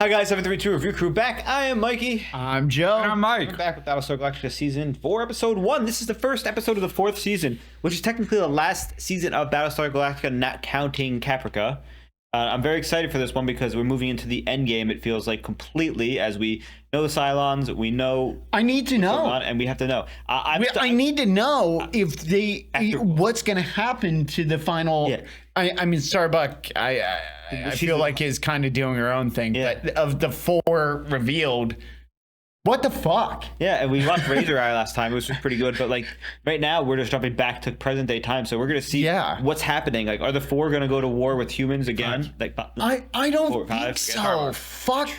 Hi guys, 732 Review Crew back. I am Mikey. I'm Joe. And I'm Mike. We're back with Battlestar Galactica Season 4, Episode 1. This is the first episode of the 4th season, which is technically the last season of Battlestar Galactica, not counting Caprica. I'm very excited for this one because we're moving into the end game, it feels like, completely, as we know the Cylons, we know... I need to know. And we have to know. I need to know if they... what's going to happen to the final... Yeah. I mean, Starbuck, I feel like is kind of doing her own thing, but of the 4 revealed... What the fuck? Yeah, and we watched Razor Eye last time, which was pretty good, but like right now we're just jumping back to present day time, so we're gonna see what's happening. Like, are the 4 gonna go to war with humans again? Like, I don't think so. Fuck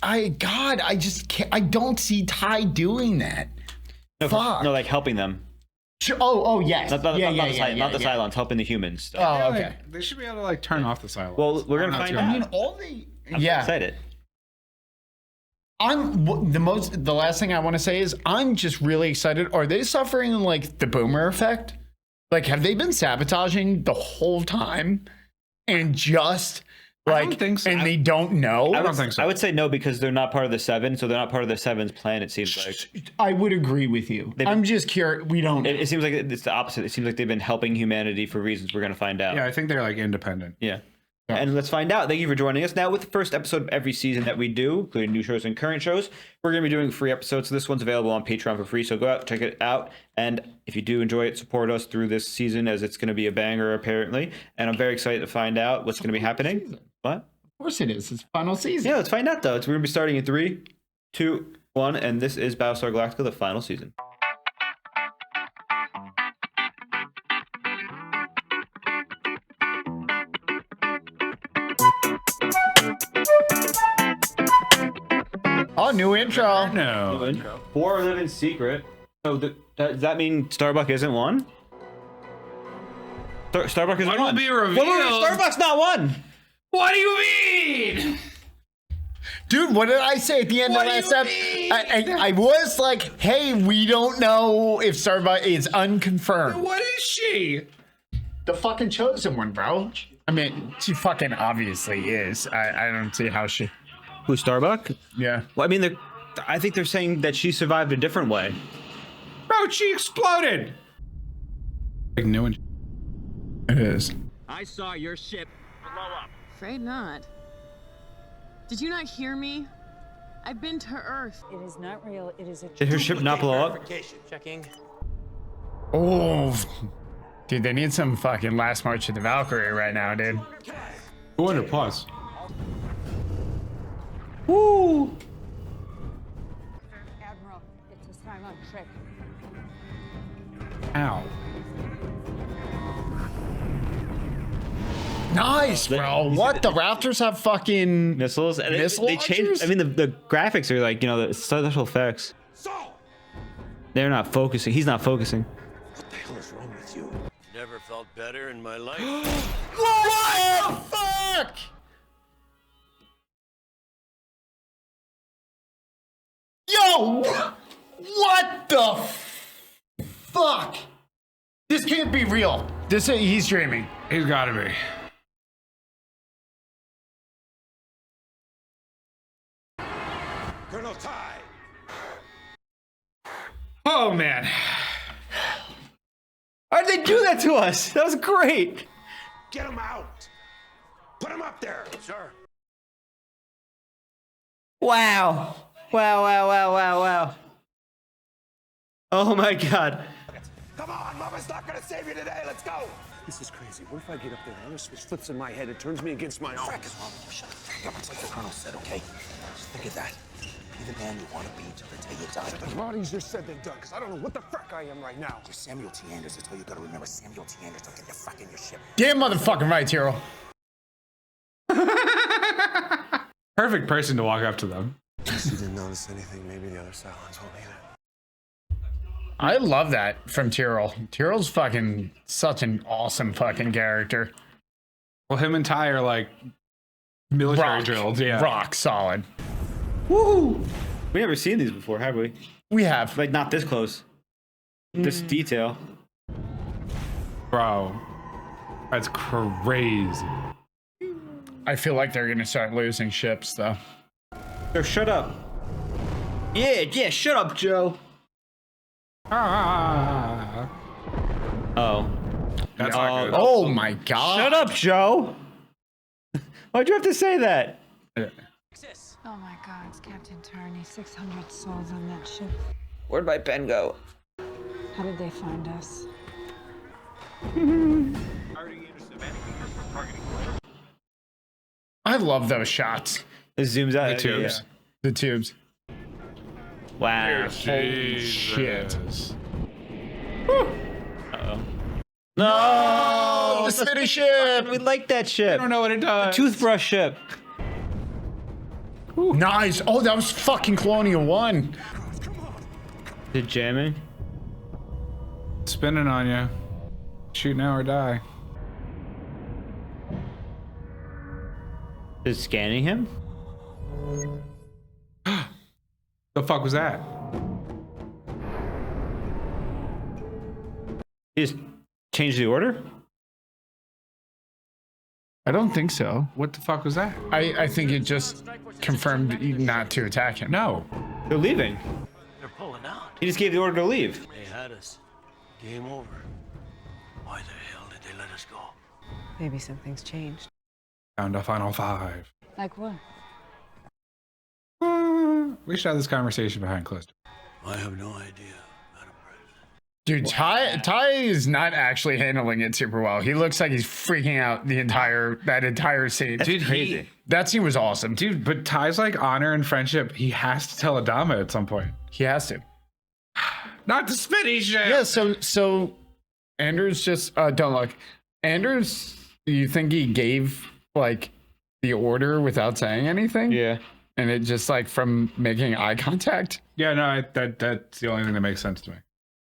I just can't. I don't see Ty doing that. No, fuck. No, like helping them. Oh yes. Not the Cylons, helping the humans. Oh, okay. They should be able to like turn off the Cylons. Well, we're gonna find out. I mean, all the I'm excited. The last thing I want to say is I'm just really excited. Are they suffering like the boomer effect? Like, have they been sabotaging the whole time and just like, I don't think so. And they don't know? I don't think so. I would say no, because they're not part of the 7, so they're not part of the 7's plan, it seems like. I would agree with you. I'm just curious. We don't. It seems like it's the opposite. It seems like they've been helping humanity for reasons we're going to find out. Yeah, I think they're like independent. Yeah. And let's find out. Thank you for joining us. Now, with the first episode of every season that we do, including new shows and current shows, we're going to be doing free episodes. So this one's available on Patreon for free. So go out, check it out. And if you do enjoy it, support us through this season, as it's going to be a banger, apparently. And I'm very excited to find out what's going to be happening. What? Of course it is. It's final season. Yeah, let's find out, though. We're going to be starting in 3, 2, 1. And this is Battlestar Galactica, the final season. Oh, new intro. No. 4 live in secret. So does that mean Starbuck isn't one? Starbuck isn't What one. will be revealed? Starbuck's not one. What do you mean? Dude, what did I say at the end of last episode? I was like, hey, we don't know if Starbuck is unconfirmed. What is she? The fucking chosen one, bro. I mean, she fucking obviously is. I don't see how she... Who's Starbuck? Yeah. Well, I mean, I think they're saying that she survived a different way. Bro, she exploded. Like new one. It is. I saw your ship blow up. Afraid not. Did you not hear me? I've been to Earth. It is not real. It is a... Did her ship not blow up? Checking. Oh, dude, they need some fucking Last March of the Valkyrie right now, dude. 200 plus. Woo! Admiral, it's a Cylon trick. Ow. Nice, bro. What? The Raptors have fucking Missiles. And missile they changed. launchers? I mean, the graphics are like, the special effects. They're not focusing. He's not focusing. What the hell is wrong with you? Never felt better in my life. What the fuck? Yo, what the fuck? This can't be real. He's dreaming. He's gotta be. Colonel Ty. Oh man. Why'd they do that to us? That was great. Get him out. Put him up there. Sir. Wow. Wow. Oh my God. Come on, Mama's not gonna save you today. Let's go. This is crazy. What if I get up there and another switch flips in my head? It turns me against my own. Frack is wrong. Shut up. It's like the Colonel said, okay? Just think of that. Be the man you want to be till the day you die. But a lot easier said than done, because I don't know what the frick I am right now. You're Samuel T. Anders. That's all you gotta remember. Samuel T. Anders. Don't get the fuck in your ship. Damn motherfucking right, Tiro. Perfect person to walk up to them. You didn't notice anything. Maybe the other Cylons won't either. I love that from Tyrell. Tyrell's fucking such an awesome fucking character. Well, him and Ty are like military drilled. Yeah. Rock solid. Woohoo! We never seen these before, have we? We have. Like, not this close. This detail. Bro. That's crazy. I feel like they're gonna start losing ships though. So shut up. Yeah, shut up, Joe. Ah. Oh. That's not good. Oh my god. Shut up, Joe. Why'd you have to say that? Oh my God, it's Captain Turney. 600 souls on that ship. Where'd my pen go? How did they find us? I love those shots. It zooms out. The tubes. The tubes. Wow. Holy shit. No! The city ship. We like that ship. I don't know what it does. Toothbrush ship. Nice. Oh, that was fucking Colonial 1. Is it jamming? Spinning on you. Shoot now or die. Is it scanning him? The fuck was that? He just changed the order? I don't think so. What the fuck was that? I think it just confirmed not to attack him. No. They're leaving. They're pulling out. He just gave the order to leave. They had us. Game over. Why the hell did they let us go? Maybe something's changed. Down to final 5. Like what? We should have this conversation behind closed doors. I have no idea, Madam President. Dude, Ty is not actually handling it super well. He looks like he's freaking out that entire scene. Dude, crazy. That scene was awesome. Dude, but Ty's like honor and friendship. He has to tell Adama at some point. He has to. Not the spinny shit. Yeah, so Anders just don't look. Anders, you think he gave like the order without saying anything? Yeah. And it just like from making eye contact? Yeah, no, that's the only thing that makes sense to me.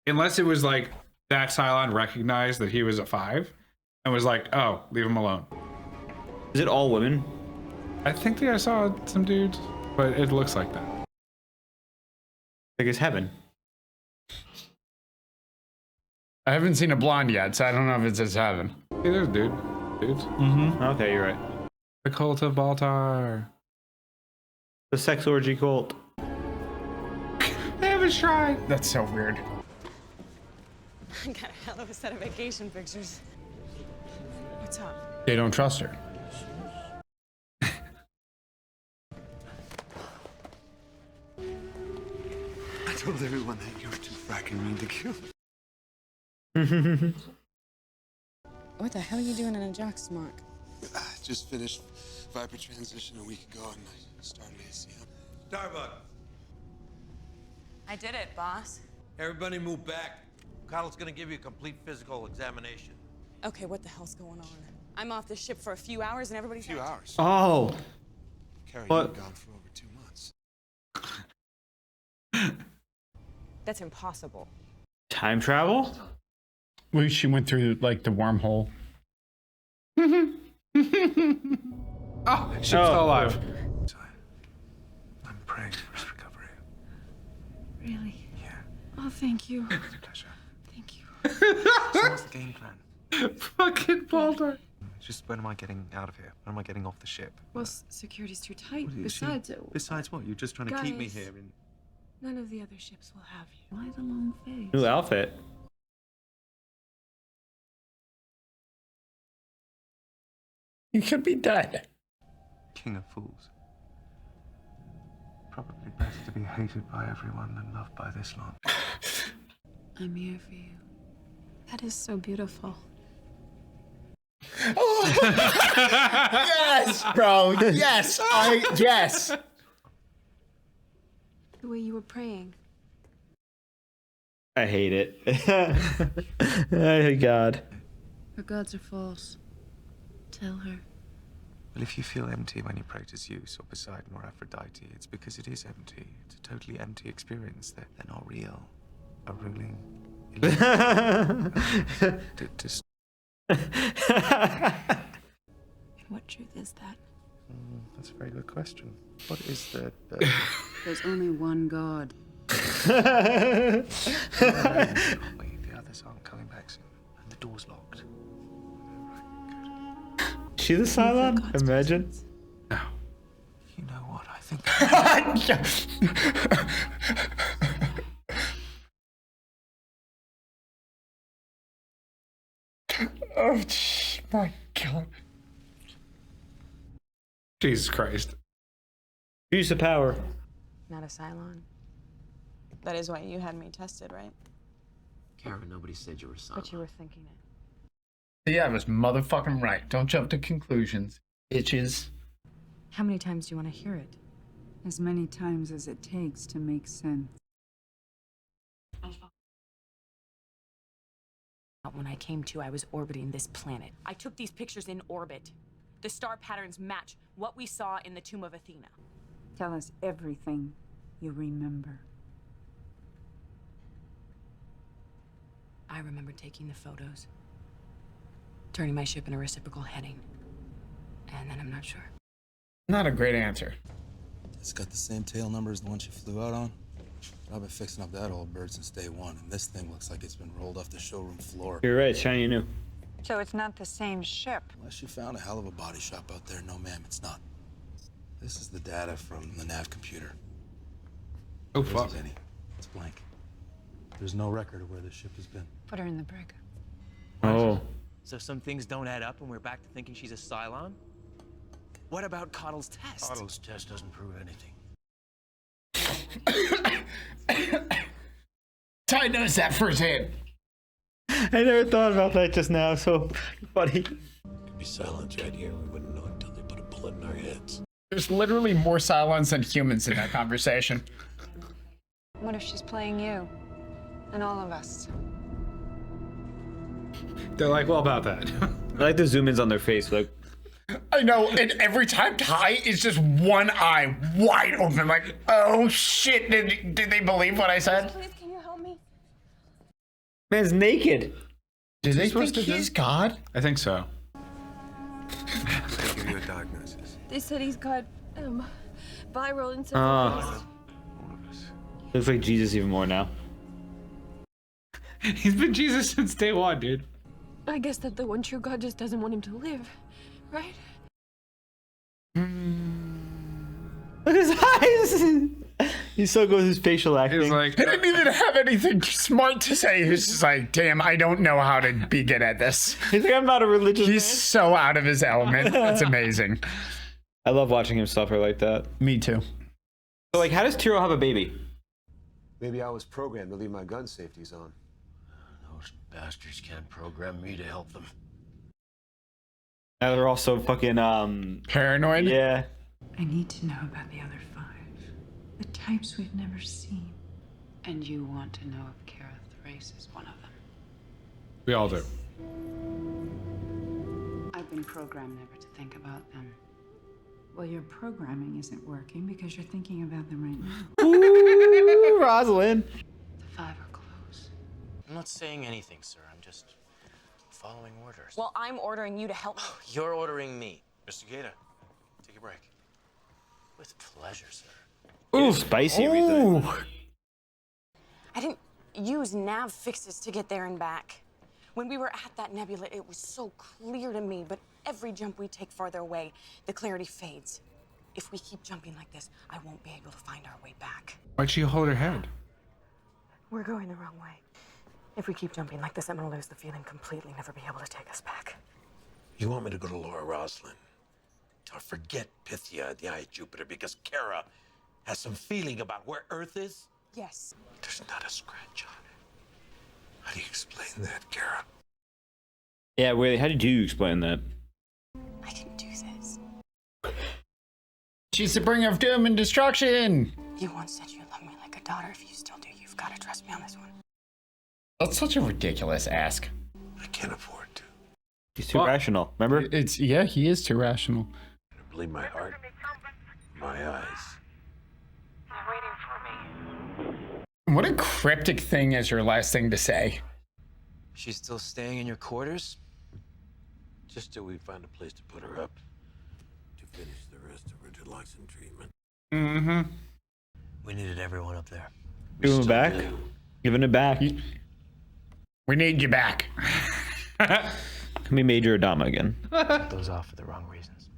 Unless it was like that Cylon recognized that he was a 5 and was like, oh, leave him alone. Is it all women? I think that I saw some dudes, but it looks like that. Like it's heaven. I haven't seen a blonde yet, so I don't know if it's his heaven. Hey, there's a dude. Dudes. Mm-hmm. Okay, you're right. The cult of Baltar. The sex orgy cult. They have a shrine. That's so weird. I got a hell of a set of vacation pictures. What's up? They don't trust her. I told everyone that you were too fracking mean to kill. What the hell are you doing in a jock's mark? I just finished Viper transition a week ago and I started ACM. Starbuck, I did it, boss. Everybody move back. Kyle's gonna give you a complete physical examination. Okay, what the hell's going on? I'm off the ship for a few hours and everybody's A few hours. Oh. Carrie, What? you've been gone for over 2 months. That's impossible. Time travel? Well, she went through like the wormhole. Oh, ship's still alive. I'm praying for his recovery. Really? Yeah, Oh, thank you. pleasure. Thank you. So what's the game plan? Fucking Baltar. Just when am I getting out of here? When am I getting off the ship? Well, security's too tight. What is she- Besides what? You're just trying to keep me Guys. here in... None of the other ships will have you. Why the long face? New outfit. He could be dead. King of fools. Probably better to be hated by everyone than loved by this lot. I'm here for you. That is so beautiful. Yes, bro. Yes. Yes. The way you were praying. I hate it. Oh, God. Her gods are false. Tell her. Well, if you feel empty when you pray to Zeus or Poseidon or Aphrodite, it's because it is empty. It's a totally empty experience. They're not real. A ruling illusion. Just What truth is that? that's a very good question. What is the There's only one God. wait, the others aren't coming back soon. And the door's locked. Right, good. she the Cylon? Imagine. No. You know what? I think Oh my god. Jesus Christ. Use the power. Not a Cylon. That is why you had me tested, right? Karen, nobody said you were a Cylon. But you were thinking it. Yeah, I was motherfucking right. Don't jump to conclusions, bitches. How many times do you want to hear it? As many times as it takes to make sense. When I came to, I was orbiting this planet. I took these pictures in orbit. The star patterns match what we saw in the tomb of Athena. Tell us everything you remember. I remember taking the photos, turning my ship in a reciprocal heading, and then I'm not sure. Not a great answer. It's got the same tail number as the one she flew out on. I've been fixing up that old bird since day one, and this thing looks like it's been rolled off the showroom floor. You're right, shiny new. So it's not the same ship. Unless you found a hell of a body shop out there. No, ma'am, it's not. This is the data from the nav computer. Oh, There fuck. isn't any. It's blank. There's no record of where this ship has been. Put her in the brig. Oh. So some things don't add up and we're back to thinking she's a Cylon? What about Cottle's test? Cottle's test doesn't prove anything. Ty knows that firsthand. I never thought about that just now. So funny. Could be silence right here. We wouldn't know until they put a bullet in our heads. There's literally more Cylons than humans in that conversation. What if she's playing you? And all of us? They're like, well, about that. I like the zoom ins on their face. Like, I know, and every time Ty is just one eye wide open, like, oh shit, did they believe what I said? Please, can you help me? man's naked. Do they supposed think to he's God? I think so. They give you a diagnosis. They said he's got viral encephalitis. Ah. Looks like Jesus even more now. He's been Jesus since day one, dude. I guess that the one true God just doesn't want him to live, right? Look at his eyes. He still goes his facial acting. He's like, He didn't even have anything smart to say. He was just like, damn, I don't know how to be good at this. He's like, I'm not a religious He's man. so out of his element. That's amazing. I love watching him suffer like that. Me too. So, like, how does Tiro have a baby? Maybe I was programmed to leave my gun safeties on. Those bastards can't program me to help them. Now they're all so fucking, Paranoid? yeah. I need to know about the other 5. The types we've never seen. And you want to know if Kara Thrace is one of them. we all do. I've been programmed never to think about them. Well, your programming isn't working because you're thinking about them right now. Ooh, Rosalind. The 5 are close. I'm not saying anything, sir. I'm just following orders. Well, I'm ordering you to help me. You're ordering me. Mr. Gator, take a break. With pleasure, sir. Ooh, spicy everything. I didn't use nav fixes to get there and back. When we were at that nebula, it was so clear to me, but every jump we take farther away, the clarity fades. If we keep jumping like this, I won't be able to find our way back. Why'd she hold her head? We're going the wrong way. If we keep jumping like this, I'm gonna lose the feeling completely, never be able to take us back. You want me to go to Laura Roslin? Tell her forget Pythia at the Eye of Jupiter because Kara has some feeling about where Earth is? Yes. There's not a scratch on it. How do you explain that, Kara? Yeah, wait, how did you explain that? I can do this. She's the bringer of doom and destruction. You once said you love me like a daughter. If you still do, you've got to trust me on this one. That's such a ridiculous ask. I can't afford to. He's too rational, remember? Yeah, he is too rational. I believe my heart, my eyes. What a cryptic thing is your last thing to say. She's still staying in your quarters? Just till we find a place to put her up to finish the rest of her deluxe treatment. Mm-hmm. We needed everyone up there. Giving it back? Giving it back. We need you back. We Major Adama again. Took those off for the wrong reasons.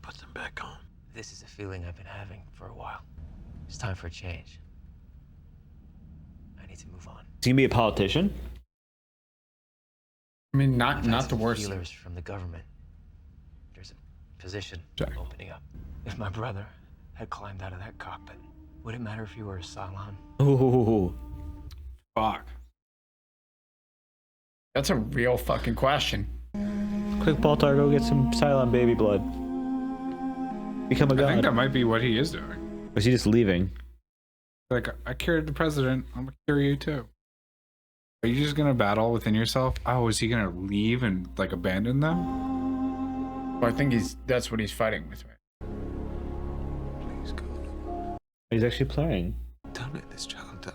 Put them back on. This is a feeling I've been having for a while. It's time for a change. I need to move on. Is he gonna be a politician? I mean, I've had not the some worst. feelers from the government. There's a position opening up. If my brother had climbed out of that cockpit, would it matter if he were a Cylon? Ooh. Fuck. That's a real fucking question. Quick, Baltar, go get some Cylon baby blood. Become a god. I think that might be what he is doing. Or is he just leaving? Like, I cured the president. I'm gonna cure you too. Are you just gonna battle within yourself? Oh, is he gonna leave and like abandon them? Well, I think that's what he's fighting with. Right? Please, God. He's actually playing. Don't let this child die.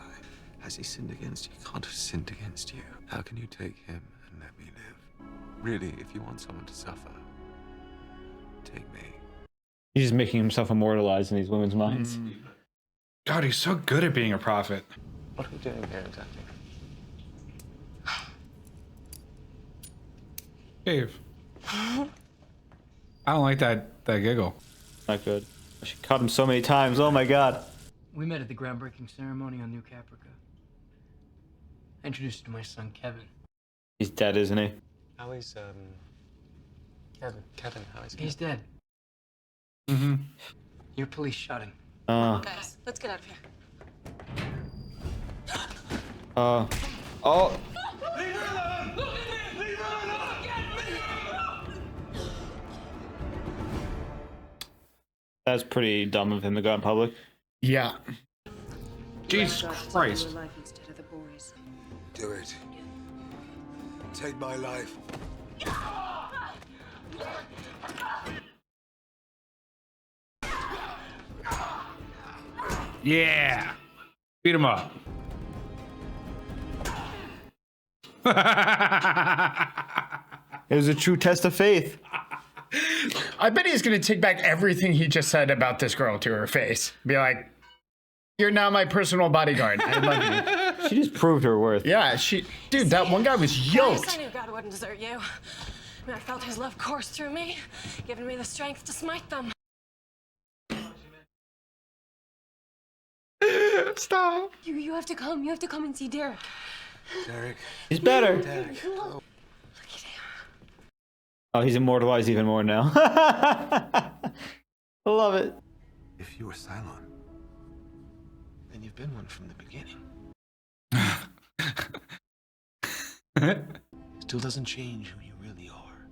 Has he sinned against you? He can't have sinned against you. How can you take him and let me live? Really, if you want someone to suffer, take me. He's just making himself immortalized in these women's minds. God, he's so good at being a prophet. What are we doing here exactly? Dave. I don't like that giggle. Not good. She caught him so many times. Oh my god. We met at the groundbreaking ceremony on New Caprica. I introduced you to my son, Kevin. He's dead, isn't he? How is, Kevin. Kevin, how is he? He's dead. Mm-hmm. Your police shot him. Guys, let's get out of here. Oh. That's pretty dumb of him to go in public. Yeah. Jesus Christ. Do it. Take my life. Yeah. Beat him up. It was a true test of faith. I bet he's gonna take back everything he just said about this girl to her face. Be like, "You're now my personal bodyguard. I love you." She just proved her worth. Yeah, dude, that one guy was I yoked. knew God wouldn't desert you. I felt his love course through me, giving me the strength to smite them. Stop. You have to come. You have to come and see Derek. Derek. He's better. Derek. Oh. Oh, he's immortalized even more now. I love it. If you were Cylon, then you've been one from the beginning. Still doesn't change who you really are.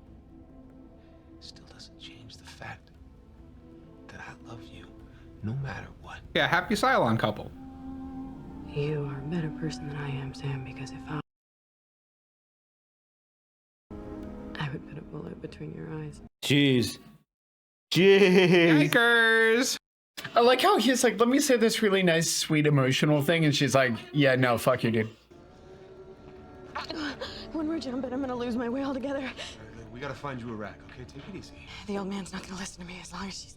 Still doesn't change the fact that I love you no matter what. Yeah, happy Cylon couple. You are a better person than I am, Sam, because if I would put a bullet between your eyes. Jeez. Jeez. Yikers. I like how he's like, "Let me say this really nice, sweet, emotional thing," and she's like, "Yeah, no, fuck you, dude." When we're jumping, I'm gonna lose my way altogether. Right, we gotta find you a rack, okay? Take it easy. The old man's not gonna listen to me as long as she's.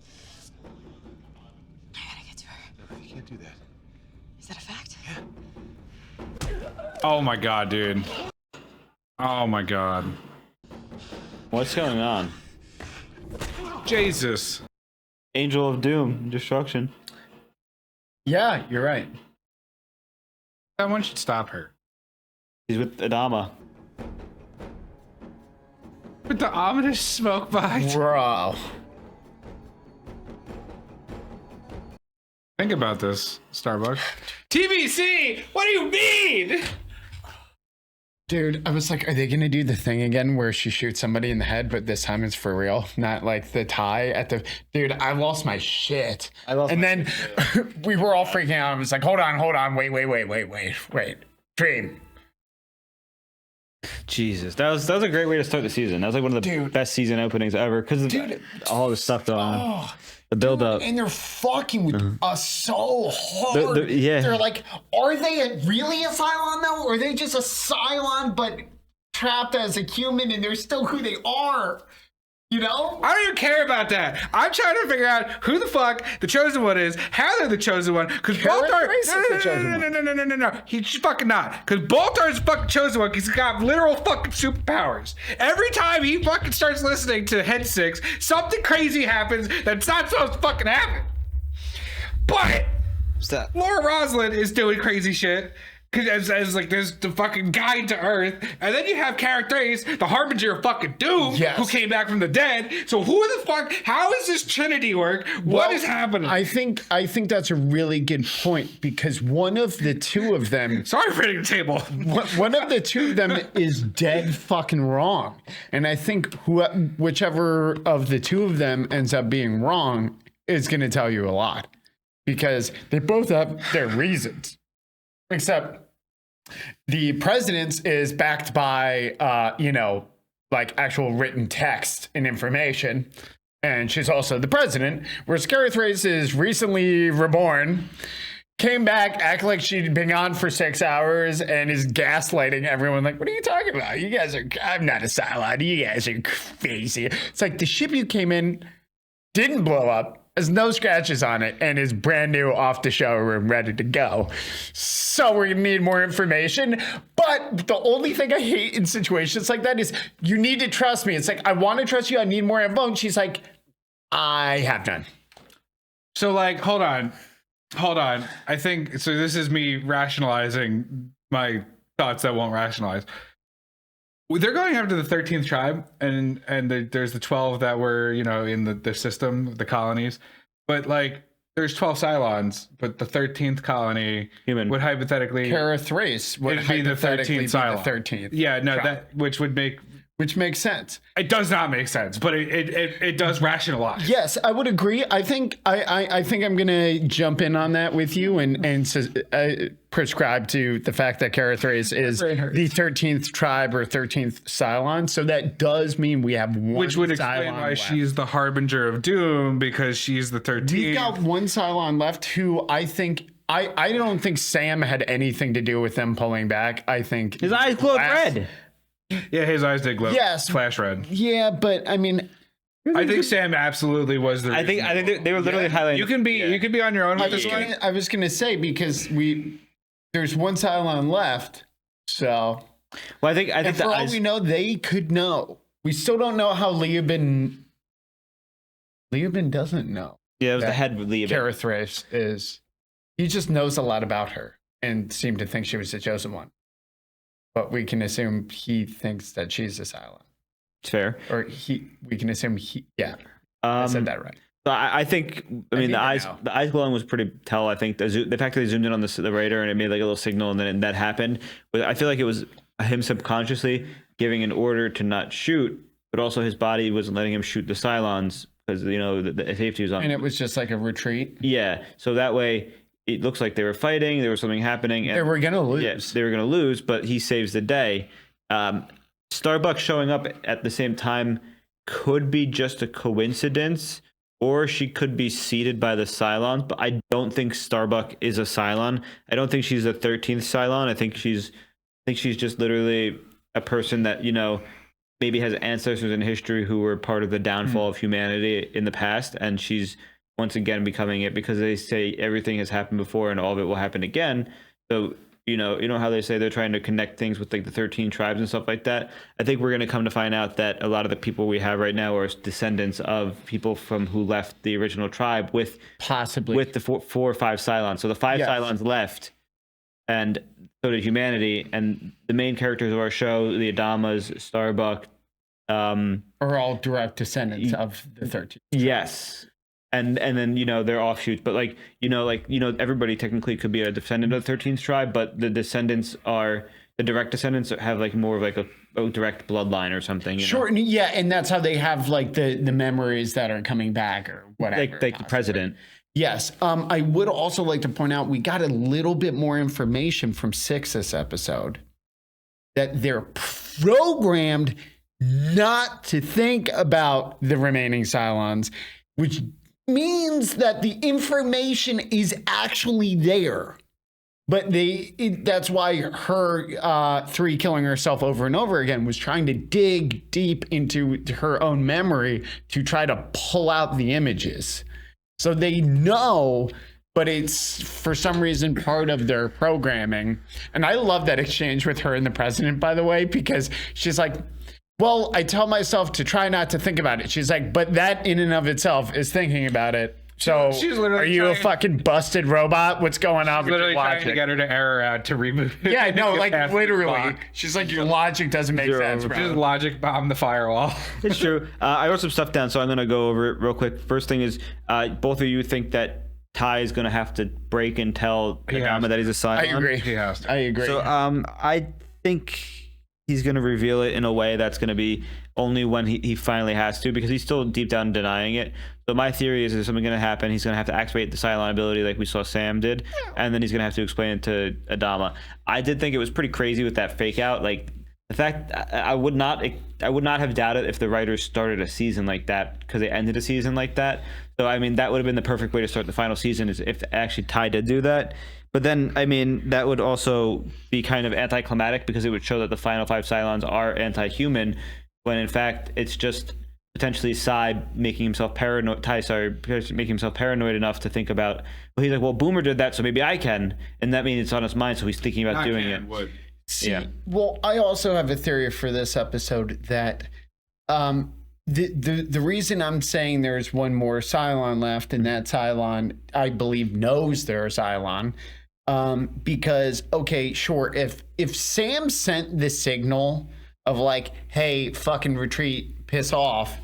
I gotta get to her. No, you can't do that. Is that a fact? Oh my god, dude. Oh my god. What's going on? Jesus. Angel of Doom. Destruction. Yeah, you're right. That one should stop her. He's with Adama. With the ominous smoke behind. Bro. Think about this, Starbucks. TBC! What do you mean? Dude, I was like, are they gonna do the thing again where she shoots somebody in the head, but this time it's for real, not like the tie at the. Dude, I lost my shit. And then we were all freaking out. I was like, hold on, wait. Dream. Jesus, that was a great way to start the season. That was like one of the best season openings ever because of all the stuff going on. The build up. And they're fucking with us so hard. Yeah. They're like, are they really a Cylon though? Or are they just a Cylon but trapped as a human and they're still who they are? You know? I don't even care about that. I'm trying to figure out who the fuck the chosen one is, how they're the chosen one. Because Boltar Race is the chosen one. no. He's fucking not. Because Boltar is fucking chosen one because he's got literal fucking superpowers. Every time he fucking starts listening to Head 6, something crazy happens that's not supposed to fucking happen. But Stop. Laura Roslin is doing crazy shit. Cause as like there's the fucking guide to Earth, and then you have Kara Thrace, the harbinger of fucking doom, who came back from the dead. So who the fuck? How does this Trinity work? What is happening? I think that's a really good point because one of the two of them. Sorry for hitting the table. One of the two of them is dead fucking wrong, and I think whichever of the two of them ends up being wrong is going to tell you a lot because they both have their reasons. Except the president's is backed by, like actual written text and information. And she's also the president. Whereas Kara Thrace is recently reborn, came back, act like she'd been gone for 6 hours, and is gaslighting everyone. Like, what are you talking about? You guys are, I'm not a Cylon. You guys are crazy. It's like the ship you came in didn't blow up. Has no scratches on it and is brand new off the showroom, ready to go. So we're gonna need more information. But the only thing I hate in situations like that is you need to trust me. It's like, I want to trust you. I need more info. And she's like, I have none. So like, hold on. I think, so this is me rationalizing my thoughts that won't rationalize. They're going after the 13th tribe, and there's the 12 that were, in the system, the colonies. But like, there's 12 Cylons, but the 13th colony would hypothetically Kara Thrace would be the 13th Cylon. The 13th. Yeah, no, tribe. Which makes sense. It does not make sense, but it does rationalize. Yes, I would agree. I think I'm gonna jump in on that with you and prescribe to the fact that Kara Thrace is the 13th tribe or 13th Cylon. So that does mean we have one. Which would explain Cylon why left. she's the harbinger of doom, because she's the 13th. We've got one Cylon left who I think. I don't think Sam had anything to do with them pulling back. I think his eyes glowed red. Yeah, his eyes did glow. Yes, flash red. Yeah, but I mean, I think Sam absolutely was the. I think they were literally highlighting. You can be on your own with this one. I was gonna say because there's one Cylon left, so. Well, I think for all we know, they could know. We still don't know how Leoben doesn't know. Yeah, it was the head of Leoben. Kara Thrace is. He just knows a lot about her and seemed to think she was the chosen one. But we can assume he thinks that she's a Cylon. It's fair. Or we can assume I said that right. So I think, the eyes glowing was pretty tell. I think the fact that they zoomed in on the radar and it made like a little signal and then that happened. But I feel like it was him subconsciously giving an order to not shoot, but also his body wasn't letting him shoot the Cylons because, the safety was on. And it was just like a retreat? Yeah. So that way, it looks like they were fighting. There was something happening. And they were going to lose. Yes, they were going to lose, but he saves the day. Starbuck showing up at the same time could be just a coincidence, or she could be seated by the Cylons, but I don't think Starbuck is a Cylon. I don't think she's the 13th Cylon. I think she's just literally a person that, maybe has ancestors in history who were part of the downfall of humanity in the past, and she's once again becoming it because they say everything has happened before and all of it will happen again. So, you know how they say they're trying to connect things with like the 13 tribes and stuff like that. I think we're going to come to find out that a lot of the people we have right now are descendants of people from who left the original tribe with the four or five Cylons. So the five Cylons left, and so did humanity. And the main characters of our show, the Adamas, Starbuck, are all direct descendants of the 13. Yes. And then they're offshoots, but everybody technically could be a descendant of the 13th tribe, but the direct descendants have like more of like a direct bloodline or something. Sure, yeah, and that's how they have like the memories that are coming back or whatever. Like the president. Yes. I would also like to point out we got a little bit more information from 6 this episode that they're programmed not to think about the remaining Cylons, which means that the information is actually there. But that's why her 3 killing herself over and over again was trying to dig deep into her own memory to try to pull out the images. So they know, but it's for some reason part of their programming. And I love that exchange with her and the president, by the way, because she's like, well, I tell myself to try not to think about it. She's like, but that in and of itself is thinking about it. So are you a fucking busted robot? What's going on with your literally trying to logic? get her to error out to remove it. Yeah, no, like Past the literally. block. She's like, your logic doesn't make sense, bro. Just logic bomb the firewall. It's true. I wrote some stuff down, so I'm going to go over it real quick. First thing is, both of you think that Ty is going to have to break and tell Adama that he's a Cylon. I agree. He has to. I agree. So I think he's going to reveal it in a way that's going to be only when he finally has to, because he's still deep down denying it. So my theory is there's something going to happen. He's going to have to activate the Cylon ability like we saw Sam did, and then he's going to have to explain it to Adama. I did think it was pretty crazy with that fake out. Like, the fact, I would not have doubted if the writers started a season like that, because they ended a season like that. So, I mean, that would have been the perfect way to start the final season, is if actually Ty did do that. But then, I mean, that would also be kind of anticlimactic, because it would show that the final 5 Cylons are anti-human, when in fact it's just potentially Psy making himself paranoid. Making himself paranoid enough to think about. Well, he's like, well, Boomer did that, so maybe I can, and that means it's on his mind, so he's thinking about doing it. See, well, I also have a theory for this episode that the reason I'm saying there's one more Cylon left, and that Cylon, I believe, knows they're a Cylon, because, okay, sure, if Sam sent the signal of like, hey, fucking retreat, piss off,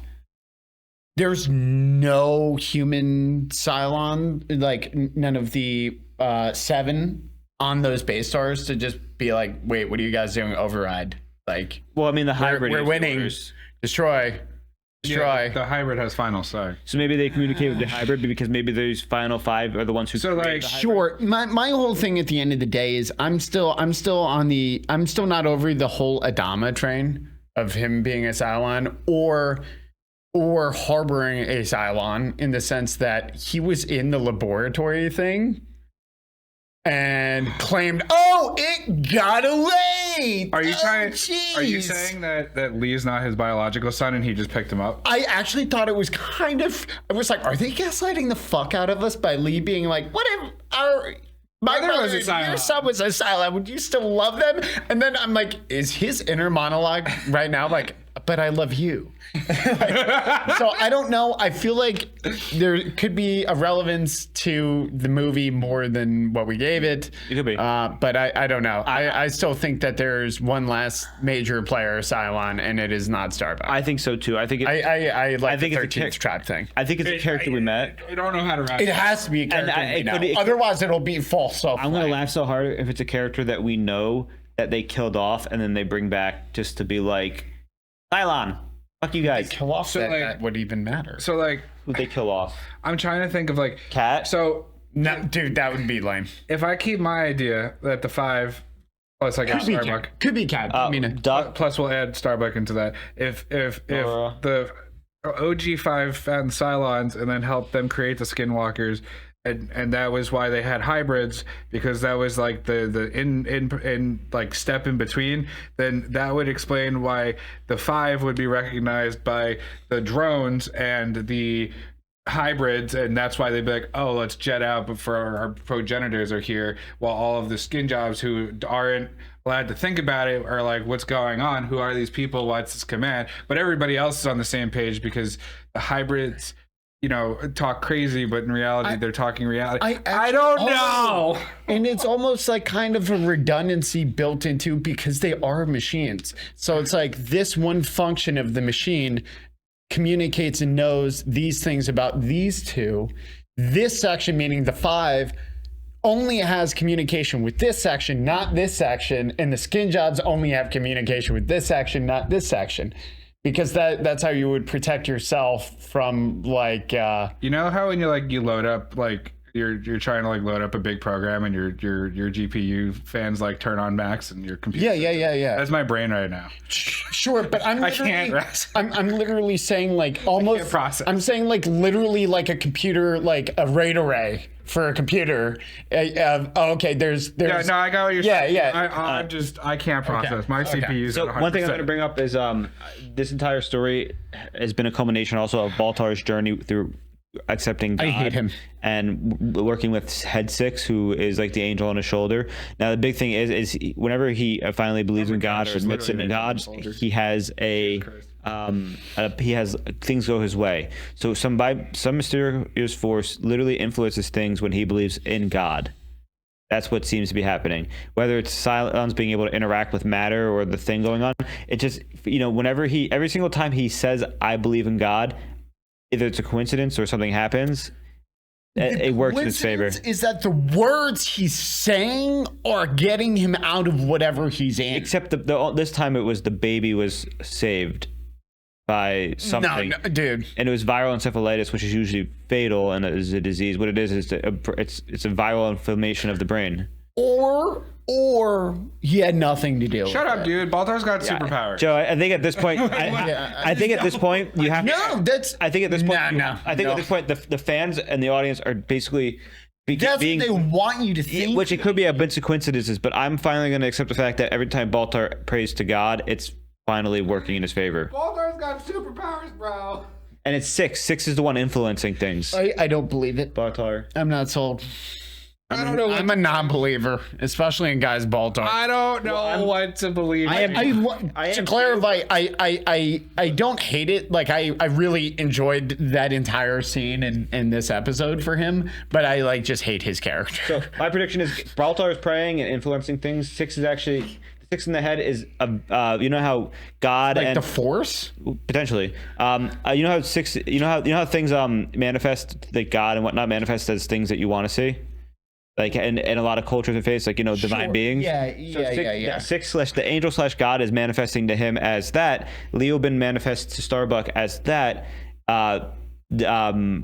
there's no human Cylon, like none of the 7 on those base stars to just be like, wait, what are you guys doing? Override. Like, well, I mean, the hybrid we're winning. Destroy. Yeah, the hybrid has final say. So maybe they communicate with the hybrid, because maybe those final 5 are the ones who. So like, sure. My whole thing at the end of the day is I'm still not over the whole Adama train of him being a Cylon or harboring a Cylon, in the sense that he was in the laboratory thing and claimed, oh, it got away. Are you trying? Geez. Are you saying that Lee's not his biological son and he just picked him up? I actually thought it was kind of. I was like, are they gaslighting the fuck out of us by Lee being like, what if my brother was a Cylon, your son was a Cylon, would you still love them? And then I'm like, is his inner monologue right now like, but I love you? So I don't know. I feel like there could be a relevance to the movie more than what we gave it. It could be. But I don't know. I still think that there's one last major player, Cylon, and it is not Starbuck. I think so too. I think I like the the 13th trap thing. I think it's a character we met. I don't know how to. It has to be a character. Otherwise, it'll be false. I'm gonna laugh so hard if it's a character that we know that they killed off and then they bring back just to be like, Cylon, fuck you guys. Kill off, so that would even matter. So like, who'd they kill off? I'm trying to think of like Cat. So no, dude, that would be lame. If I keep my idea that the 5 plus I guess Starbuck could be Cat. I mean, Duck. Plus we'll add Starbuck into that. If the OG 5 found Cylons and then helped them create the Skinwalkers, and that was why they had hybrids, because that was like the in like step in between, then that would explain why the 5 would be recognized by the drones and the hybrids, and that's why they'd be like, oh, let's jet out before our progenitors are here, while all of the skin jobs who aren't allowed to think about it are like, what's going on? Who are these people? What's this command? But everybody else is on the same page, because the hybrids, you know, talk crazy, but in reality, they're talking reality. I don't know. And it's almost like kind of a redundancy built into, because they are machines. So it's like this one function of the machine communicates and knows these things about these two. This section, meaning the 5, only has communication with this section, not this section. And the skin jobs only have communication with this section, not this section. Because that's how you would protect yourself from like you know how when you load up like you're trying to like load up a big program and your GPU fans like turn on max and your computer. Yeah. That's my brain right now. Sure, but I'm I literally, can't. I'm literally saying like almost process. I'm saying like literally like a computer, like a RAID array for a computer. Okay, there's Yeah, no, I got what you're saying. Yeah. I can't process. My CPU's So at 100%. one thing I'm going to bring up is this entire story has been a culmination also of Baltar's journey through accepting God. I hate him. And working with Head Six, who is like the angel on his shoulder. Now the big thing is whenever he finally believes in God or admits in God, he has he has things go his way. So some mysterious force literally influences things when he believes in God. That's what seems to be happening. Whether it's Cylons being able to interact with matter or the thing going on, it just, whenever every single time he says, I believe in God, either it's a coincidence or something happens, it works in his favor. Is that the words he's saying are getting him out of whatever he's in? Except this time it was the baby was saved by something. No, dude. And it was viral encephalitis, which is usually fatal and is a disease. What it is it's a viral inflammation of the brain. Or he had nothing to do with Shut up, dude. Baltar's got superpowers. Joe, I think at this point, I think at this point you have. No, that's. I think at this point, No. I think at this point the fans and the audience are basically. That's what they want you to think. Which it could be a bunch of coincidences, but I'm finally going to accept the fact that every time Baltar prays to God, it's finally working in his favor. Baltar's got superpowers, bro. And it's 6. 6 is the one influencing things. I don't believe it. Baltar. I'm not sold. I don't know. I'm a non-believer, especially in guys Baltar. I don't know what to believe. To clarify, I don't hate it. Like I really enjoyed that entire scene in this episode for him, but I just hate his character. So my prediction is Baltar is praying and influencing things. 6 is actually 6 in the head is you know how God like and the Force potentially. You know how 6. You know how things manifest, like God and whatnot manifest as things that you want to see. Like in a lot of cultures and faiths, like divine beings. Yeah. 6 / the angel / God is manifesting to him as that. Leoben manifests to Starbuck as that. Adamas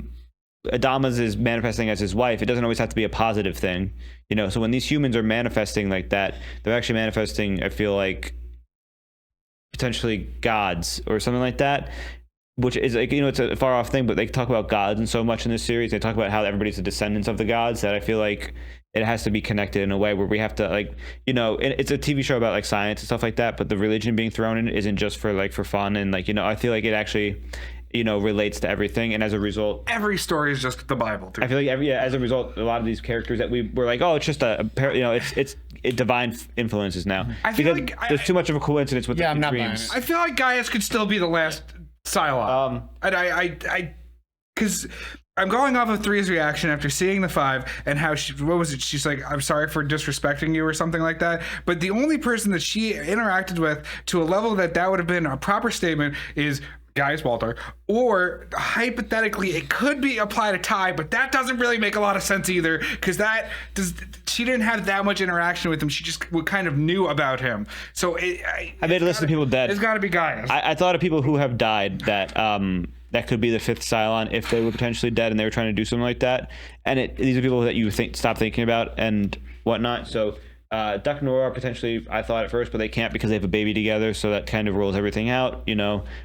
is manifesting as his wife. It doesn't always have to be a positive thing, So when these humans are manifesting like that, they're actually manifesting, I feel like, potentially gods or something like that. Which is like, it's a far off thing, but they talk about gods and so much in this series. They talk about how everybody's a descendants of the gods, that I feel like it has to be connected in a way where we have to it's a TV show about like science and stuff like that, but the religion being thrown in isn't just for fun. And I feel like it actually, relates to everything. And as a result, every story is just the Bible too. I feel like as a result, a lot of these characters that we were like, oh, it's just it's divine influences now. I feel because like there's too much of a coincidence with the dreams. I feel like Gaius could still be the last Cylon. And because I'm going off of 3's reaction after seeing the 5 and how she's like, I'm sorry for disrespecting you or something like that. But the only person that she interacted with to a level that would have been a proper statement is Gaius Baltar, or hypothetically it could be applied to Ty, but that doesn't really make a lot of sense either, because she didn't have that much interaction with him. She just kind of knew about him. So I made a list of people dead. It's got to be Gaius. I thought of people who have died that could be the 5th Cylon if they were potentially dead and they were trying to do something like that. And these are people that you stop thinking about and whatnot. So Duck Nora potentially, I thought at first, but they can't because they have a baby together, so that kind of rules everything out.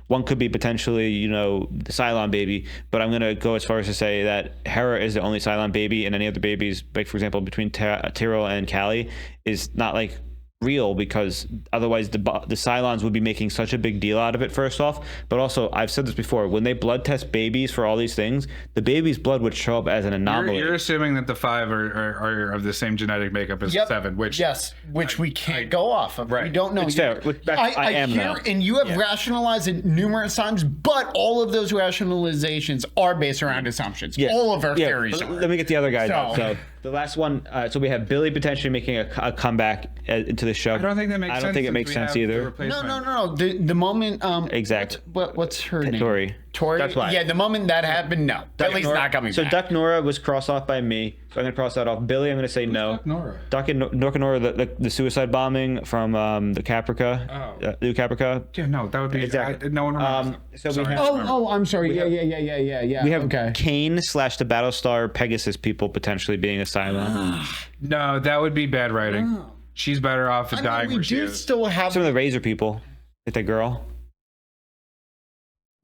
One could be potentially, the Cylon baby, but I'm gonna go as far as to say that Hera is the only Cylon baby, and any other babies, like for example between Tyrell and Callie, is not like real, because otherwise the Cylons would be making such a big deal out of it, first off. But also, I've said this before, when they blood test babies for all these things, the baby's blood would show up as an anomaly. You're assuming that the 5 are of the same genetic makeup as 7, which we can't go off of. Right. We don't know. It's fair. I am hear, now. and you have rationalized it numerous times, but all of those rationalizations are based around assumptions. Yeah. All of our theories are. Let me get the other guys out. So the last one, so we have Billy potentially making a comeback into the show. I don't think that makes sense. I don't think it makes sense either. No. The moment. Exactly. What's her name? Tori, That's why. yeah, the moment that happened, no. Billy's not coming so back. Duck Nora was crossed off by me. So I'm going to cross that off. Billy, I'm going to say no. Duck Nora? Duck Nora, the suicide bombing from the Caprica. New Caprica. Yeah, no, that would be Exactly. no one remembers. So Sorry. we have, I'm sorry. Yeah. we have okay. Kane / the Battlestar Pegasus people potentially being a Cylon. No, that would be bad writing. She's better off I dying mean, we where she do is. still have. Some of the Razor people. Like the girl.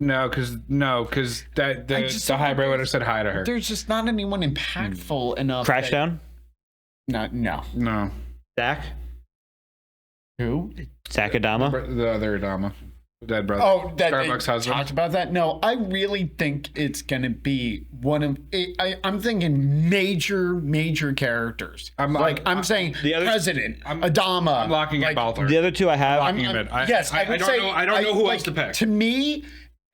No, because the hybrid would have said hi to her. There's just not anyone impactful enough. Crashdown? No. Zach? Who? Zach Adama? The other Adama. Dead brother. Oh, that Starbucks husband. talked about that. No, I really think it's gonna be one of. I'm thinking major characters. I'm saying the other, President Adama. I'm locking in Baltar. The other two I have. Locking him in. I don't know who else to pick. To me,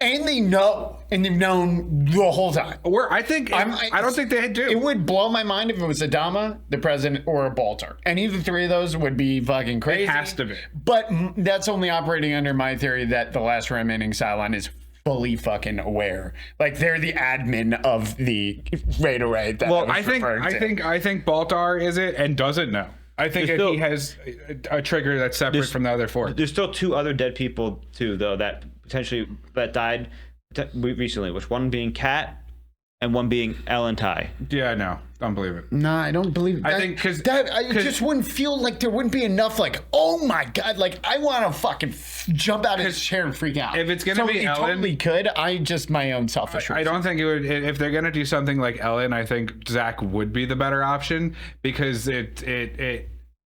and they know, and they've known the whole time. I don't think they do. It would blow my mind if it was Adama, the president, or a Baltar. Any of the three of those would be fucking crazy. It has to be. But that's only operating under my theory that the last remaining Cylon is fully fucking aware. Like they're the admin of the raid array. I think Baltar is it and doesn't know. I think There's he has a trigger that's separate from the other four. There's still two other dead people too, though, that potentially died recently. Which one being Kat, and one being Ellen Ty. Yeah, no, don't believe it. No, I don't believe that. I think because it just wouldn't feel like there wouldn't be enough. Like, oh my god, like I want to fucking jump out of his chair and freak out. If it's gonna be Ellen, totally could. I just my own selfish. I don't think it would. If they're gonna do something like Ellen, I think Zach would be the better option because it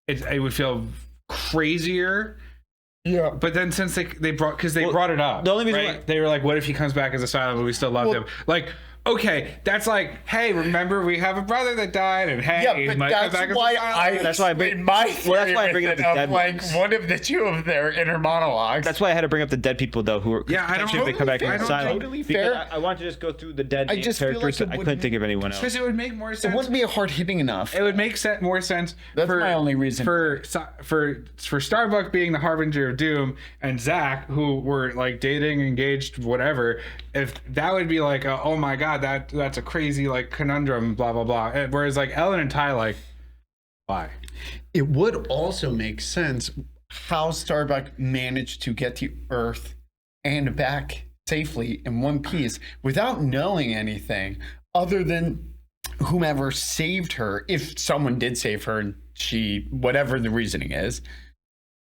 would feel crazier. Yeah, but then since they brought it up, the only reason right? They were like, "What if he comes back as a Cylon, but we still love him?" Like, okay, that's like, hey, remember we have a brother that died, and hey, yeah, but that's why I bring up the dead like one of the two of their inner monologues. That's why I had to bring up the dead people though, who are I don't if they come back fair. in silent. Totally Because fair. I want to just go through the dead Like characters. I couldn't think of anyone else. Because it would make more sense. It wouldn't be hard hitting enough. It would make more sense. That's my only reason for Starbuck being the harbinger of doom, and Zach, who were like dating, engaged, whatever. If that would be like, oh my god, that's a crazy like conundrum, blah blah blah. Whereas like Ellen and Ty, like, why? It would also make sense how Starbuck managed to get to Earth and back safely in one piece without knowing anything other than whomever saved her. If someone did save her and she, whatever the reasoning is,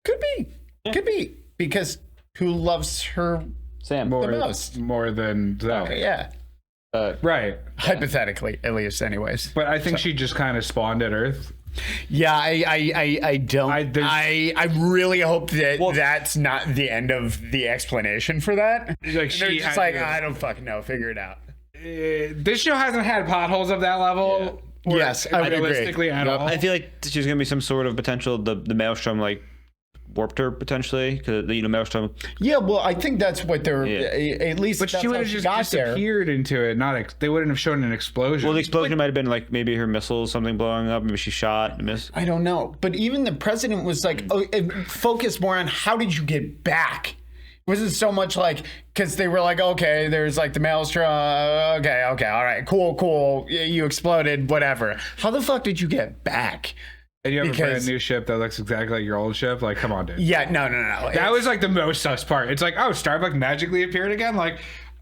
could be because who loves her Sam the most? More than Zach. Yeah. Right. Hypothetically, at least, anyways. But I think she just kind of spawned at Earth. Yeah, I don't. I really hope that that's not the end of the explanation for that. Like They're just like, I don't fucking know. Figure it out. This show hasn't had potholes of that level. Yeah. Yes, I would realistically agree. at all. I feel like she's gonna be some sort of potential. The Maelstrom like warped her potentially because Maelstrom. Yeah, well, I think that's what they're at least. But she would have just disappeared into it. They wouldn't have shown an explosion. Well, the explosion might have been like maybe her missiles, something blowing up. Maybe she shot and missed. I don't know. But even the president was like, focused more on how did you get back. It wasn't so much like because they were like, okay, there's like the Maelstrom. Okay, all right, cool. You exploded, whatever. How the fuck did you get back? And you have a brand new ship that looks exactly like your old ship. Like, come on, dude. Yeah, no. That was like the most sus part. It's like, oh, Starbuck magically appeared again. Like,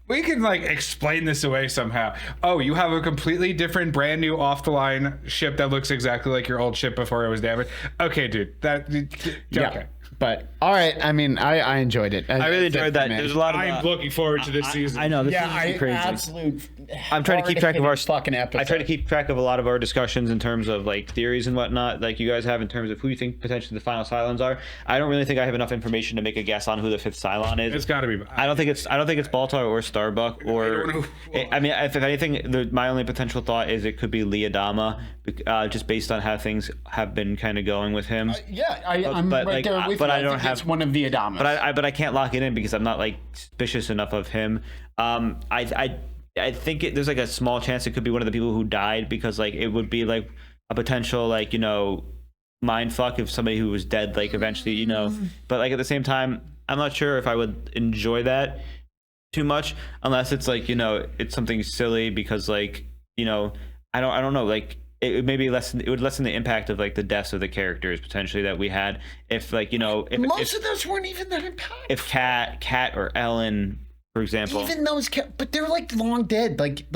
we can like explain this away somehow. Oh, you have a completely different, brand new, off the line ship that looks exactly like your old ship before it was damaged. Okay, dude. Okay. But all right, I mean, I enjoyed it. I really enjoyed that. There's a lot of. I'm looking forward to this season. I know. This is crazy. Absolute. I'm trying to keep track of our fucking episodes. I try to keep track of a lot of our discussions in terms of like theories and whatnot, like you guys have in terms of who you think potentially the final Cylons are. I don't really think I have enough information to make a guess on who the fifth Cylon is. It's got to be. I don't think it's Baltar or Starbuck or. I mean, if anything, my only potential thought is it could be Lee Adama, just based on how things have been kind of going with him. I'm right there with you. I don't have it's one of the Adamas. But I can't lock it in because I'm not like suspicious enough of him. I think there's like a small chance it could be one of the people who died because like it would be like a potential like mind fuck if somebody who was dead like eventually but like at the same time I'm not sure if I would enjoy that too much, unless it's like, you know, it's something silly because like, you know, I don't know, like it would lessen the impact of like the deaths of the characters potentially that we had if like, you know, if Most of those weren't even that impactful. if Kat or Ellen, for example, Even those, but they're like long dead. Like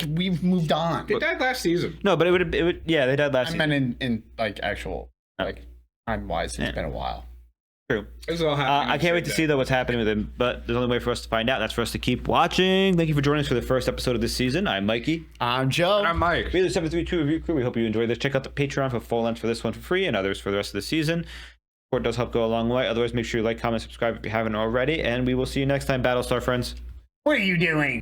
we've moved on. They died last season. no, but it would yeah, they died last I season. meant in like actual like time wise. It's been a while. True. This is all happening. I can't wait to see though what's happening with him, but there's only way for us to find out. That's for us to keep watching. Thank you for joining us for the first episode of this season. I'm Mikey. I'm Joe. And I'm Mike. We're the 732 Review Crew. We hope you enjoyed this. Check out the Patreon for full length for this one for free and others for the rest of the season. Support does help go a long way. Otherwise, make sure you like, comment, subscribe if you haven't already, and we will see you next time, Battlestar friends. What are you doing?